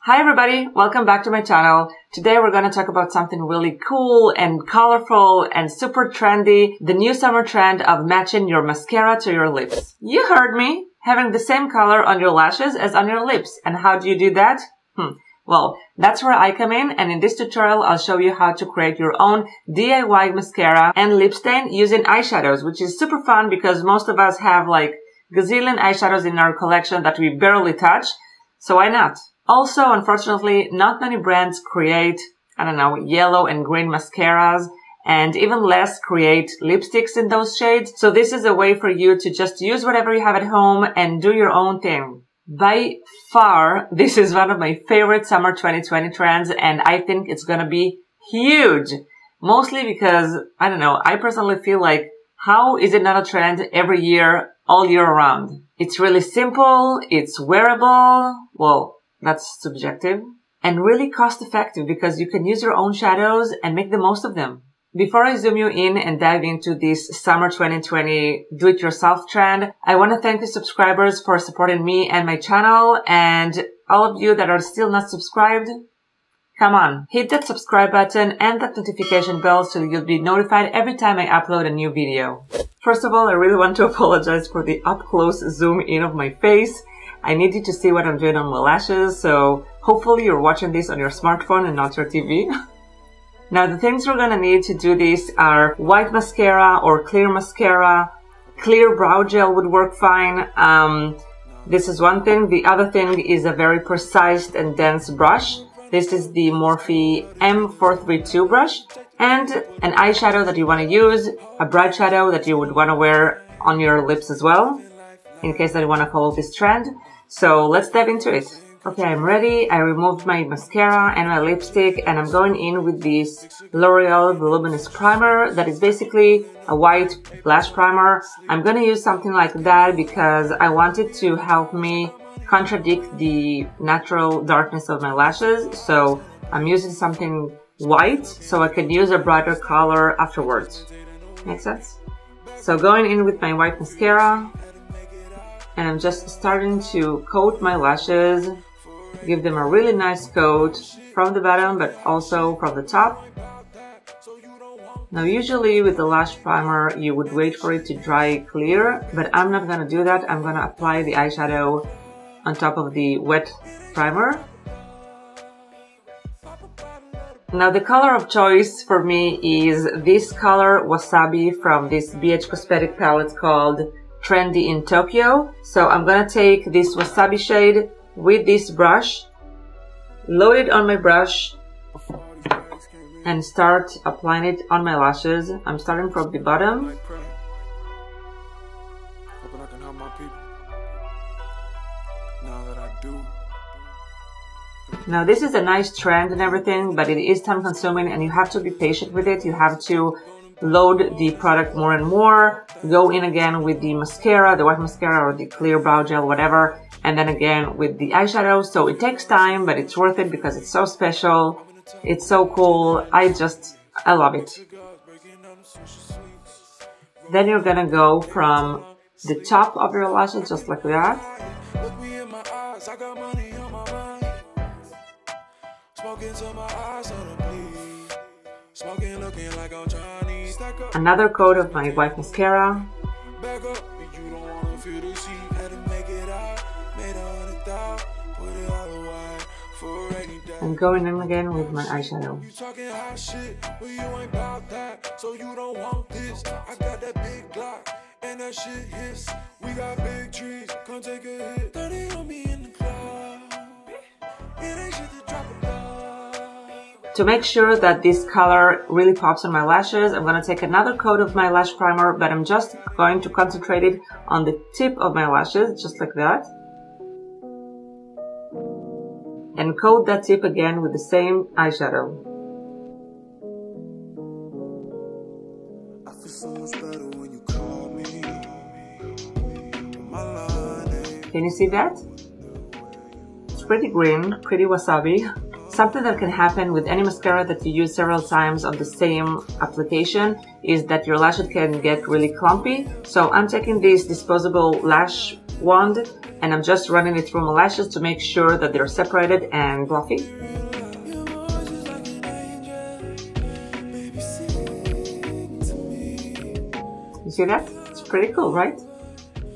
Hi everybody, welcome back to my channel. Today we're going to talk about something really cool and colorful and super trendy, the new summer trend of matching your mascara to your lips. You heard me, having the same color on your lashes as on your lips. And how do you do that? Well, that's where I come in, and in this tutorial I'll show you how to create your own DIY mascara and lip stain using eyeshadows, which is super fun because most of us have like gazillion eyeshadows in our collection that we barely touch, so why not? Also, unfortunately, not many brands create, yellow and green mascaras, and even less create lipsticks in those shades. So this is a way for you to just use whatever you have at home and do your own thing. By far, this is one of my favorite summer 2020 trends, and I think it's gonna be huge. Mostly because, I personally feel like, how is it not a trend every year, all year round? It's really simple, it's wearable, well, that's subjective, and really cost effective because you can use your own shadows and make the most of them. Before I zoom you in and dive into this summer 2020 do-it-yourself trend, I want to thank the subscribers for supporting me and my channel, and all of you that are still not subscribed, come on, hit that subscribe button and that notification bell so you'll be notified every time I upload a new video. First of all, I really want to apologize for the up-close zoom in of my face. I need you to see what I'm doing on my lashes, so hopefully you're watching this on your smartphone and not your TV. Now, the things we're gonna need to do this are white mascara or clear mascara. Clear brow gel would work fine. This is one thing. The other thing is a very precise and dense brush. This is the Morphe M432 brush. And an eyeshadow that you want to use, a bright shadow that you would want to wear on your lips as well, in case that you want to follow this trend. So let's dive into it. Okay, I'm ready. I removed my mascara and my lipstick, and I'm going in with this L'Oreal Voluminous primer that is basically a white lash primer. I'm gonna use something like that because I wanted to help me contradict the natural darkness of my lashes. So I'm using something white so I can use a brighter color afterwards. Make sense? So going in with my white mascara, and I'm just starting to coat my lashes, give them a really nice coat from the bottom but also from the top. Now usually with the lash primer you would wait for it to dry clear, but I'm not gonna do that. I'm gonna apply the eyeshadow on top of the wet primer. Now the color of choice for me is this color Wasabi from this BH Cosmetic palette called Trendy in Tokyo. So I'm gonna take this Wasabi shade with this brush, load it on my brush, and start applying it on my lashes. I'm starting from the bottom. Now this is a nice trend and everything, but it is time consuming and you have to be patient with it. You have to load the product more and more, go in again with the mascara, the white mascara or the clear brow gel, whatever, and then again with the eyeshadow. So it takes time, but it's worth it because it's so special. It's so cool. I love it. Then you're gonna go from the top of your lashes just like that. Another coat of my white mascara. And going in again with my eyeshadow. To make sure that this color really pops on my lashes, I'm going to take another coat of my lash primer, but I'm just going to concentrate it on the tip of my lashes, just like that. And coat that tip again with the same eyeshadow. Can you see that? It's pretty green, pretty wasabi. Something that can happen with any mascara that you use several times on the same application is that your lashes can get really clumpy. So I'm taking this disposable lash wand, and I'm just running it through my lashes to make sure that they're separated and fluffy. You see that? It's pretty cool, right?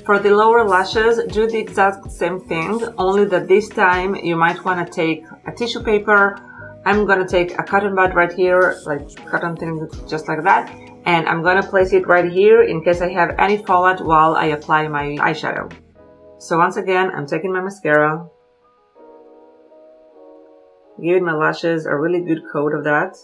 For the lower lashes, do the exact same thing, only that this time you might want to take a tissue paper. I'm going to take a cotton bud right here, like cotton thing, just like that. And I'm going to place it right here in case I have any fallout while I apply my eyeshadow. So once again, I'm taking my mascara, giving my lashes a really good coat of that.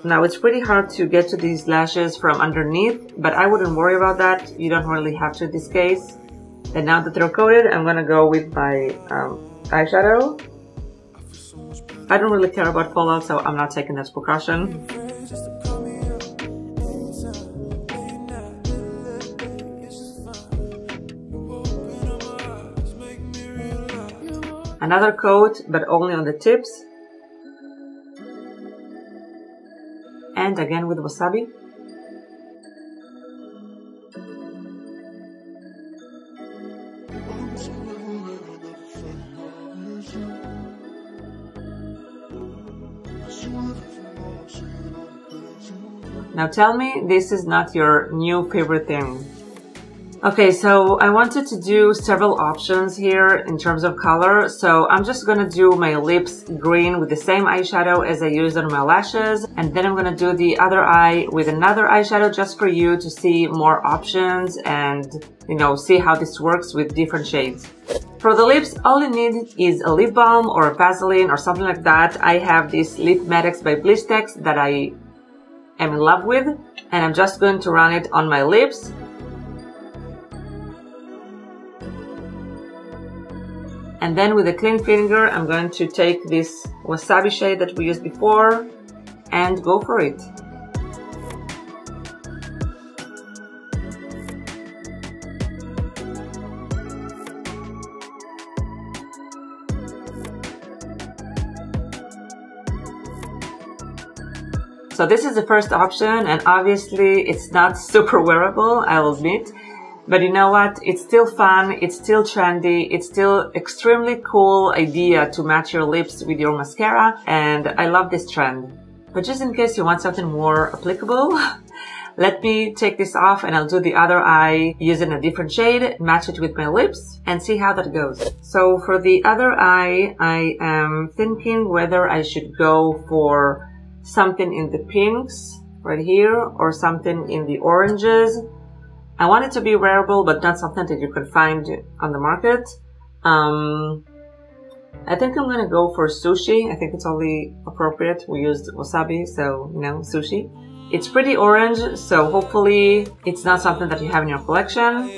Now it's pretty hard to get to these lashes from underneath, but I wouldn't worry about that. You don't really have to in this case. And now that they're coated, I'm gonna go with my eyeshadow. I don't really care about fallout, so I'm not taking that precaution. Another coat, but only on the tips. And again with wasabi. Now tell me this is not your new favorite thing. Okay, so I wanted to do several options here in terms of color, so I'm just gonna do my lips green with the same eyeshadow as I used on my lashes, and then I'm gonna do the other eye with another eyeshadow just for you to see more options and, you know, see how this works with different shades. For the lips, all you need is a lip balm or a Vaseline or something like that. I have this Lipmedex by Blistex that I am in love with, and I'm just going to run it on my lips. And then with a clean finger, I'm going to take this wasabi shade that we used before and go for it. So this is the first option, and obviously it's not super wearable, I'll admit. But you know what? It's still fun, it's still trendy, it's still extremely cool idea to match your lips with your mascara, and I love this trend. But just in case you want something more applicable, let me take this off and I'll do the other eye using a different shade, match it with my lips, and see how that goes. So for the other eye, I am thinking whether I should go for something in the pinks right here or something in the oranges. I want it to be wearable, but not something that you can find on the market. I think I'm gonna go for Sushi. I think it's only appropriate. We used wasabi, so, you know, Sushi. It's pretty orange, so hopefully it's not something that you have in your collection.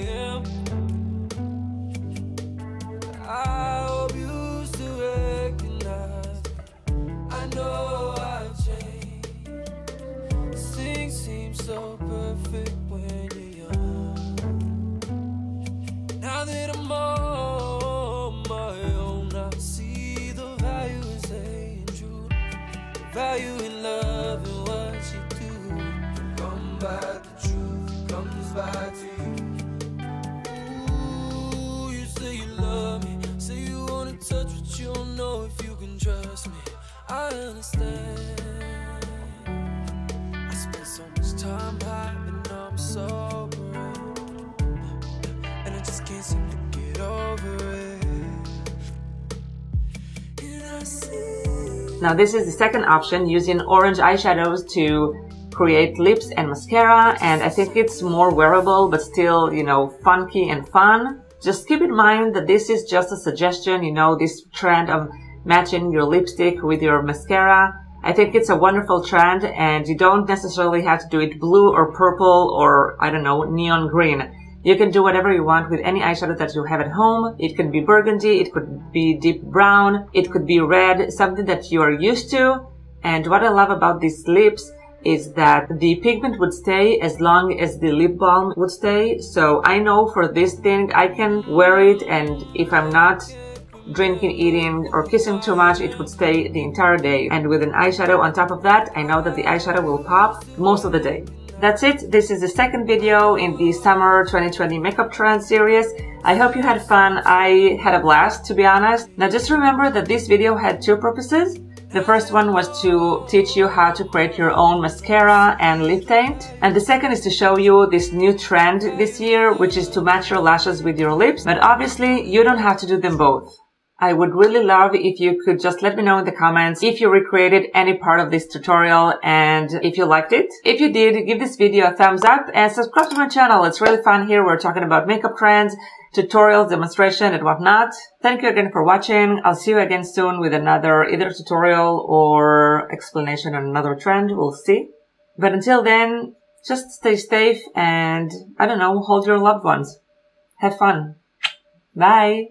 Value in love and what you do. Come by, the truth comes by to you. Ooh, you say you love me, say you wanna touch, but you don't know if you can trust me. I understand. I spent so much time high, but now I'm sober, and I just can't seem to get over it. And I see. Now this is the second option, using orange eyeshadows to create lips and mascara, and I think it's more wearable but still, you know, funky and fun. Just keep in mind that this is just a suggestion, you know, this trend of matching your lipstick with your mascara. I think it's a wonderful trend, and you don't necessarily have to do it blue or purple or, I don't know, neon green. You can do whatever you want with any eyeshadow that you have at home. It could be burgundy, it could be deep brown, it could be red, something that you are used to. And what I love about these lips is that the pigment would stay as long as the lip balm would stay. So I know for this thing, I can wear it, and if I'm not drinking, eating, or kissing too much, it would stay the entire day. And with an eyeshadow on top of that, I know that the eyeshadow will pop most of the day. That's it. This is the second video in the Summer 2020 Makeup Trend series. I hope you had fun. I had a blast, to be honest. Now just remember that this video had two purposes. The first one was to teach you how to create your own mascara and lip tint. And the second is to show you this new trend this year, which is to match your lashes with your lips. But obviously, you don't have to do them both. I would really love if you could just let me know in the comments if you recreated any part of this tutorial and if you liked it. If you did, give this video a thumbs up and subscribe to my channel. It's really fun here. We're talking about makeup trends, tutorials, demonstration, and whatnot. Thank you again for watching. I'll see you again soon with another either tutorial or explanation on another trend. We'll see. But until then, just stay safe and, I don't know, hold your loved ones. Have fun. Bye.